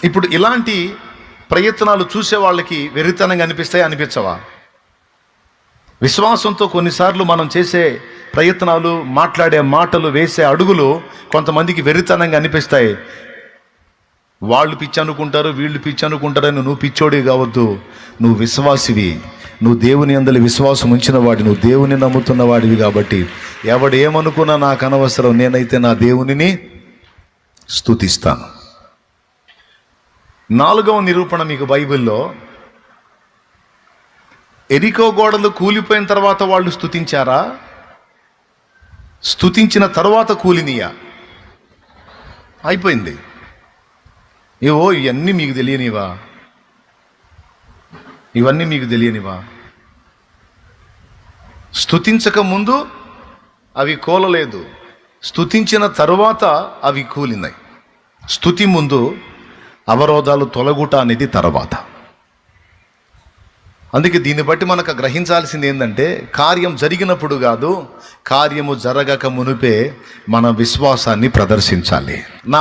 ఇప్పుడు ఇలాంటి ప్రయత్నాలు చూసే వాళ్ళకి వెర్రితనంగా అనిపిస్తాయి, అనిపించవా? విశ్వాసంతో కొన్నిసార్లు మనం చేసే ప్రయత్నాలు, మాట్లాడే మాటలు, వేసే అడుగులు కొంతమందికి వెర్రితనంగా అనిపిస్తాయి. వాళ్ళు పిచ్చి అనుకుంటారు, వీళ్ళు పిచ్చి అనుకుంటారని నువ్వు పిచ్చోడి కావద్దు. నువ్వు విశ్వాసివి, నువ్వు దేవుని యందలి విశ్వాసం ఉంచిన వాడి, నువ్వు దేవుని నమ్ముతున్న వాడివి. కాబట్టి ఎవడు ఏమనుకున్నా నాకు అనవసరం, నేనైతే నా దేవునిని స్తుతిస్తాను. 4వ నిరూపణ మీకు బైబిల్లో, ఎరికో గోడలు కూలిపోయిన తర్వాత వాళ్ళు స్తుతించారా? స్తుతించిన తర్వాత కూలినియా? అయిపోయింది. ఏవో ఇవన్నీ మీకు తెలియనివా? ఇవన్నీ మీకు తెలియనివా? స్తుతించక ముందు అవి కూలలేదు, స్తుతించిన తరువాత అవి కూలినాయి. స్తుతి ముందు, అవరోధాలు తొలగుట అనేది తర్వాత. అందుకే దీన్ని బట్టి మనకు గ్రహించాల్సింది ఏంటంటే, కార్యం జరిగినప్పుడు కాదు, కార్యము జరగక మునిపే మన విశ్వాసాన్ని ప్రదర్శించాలి. నా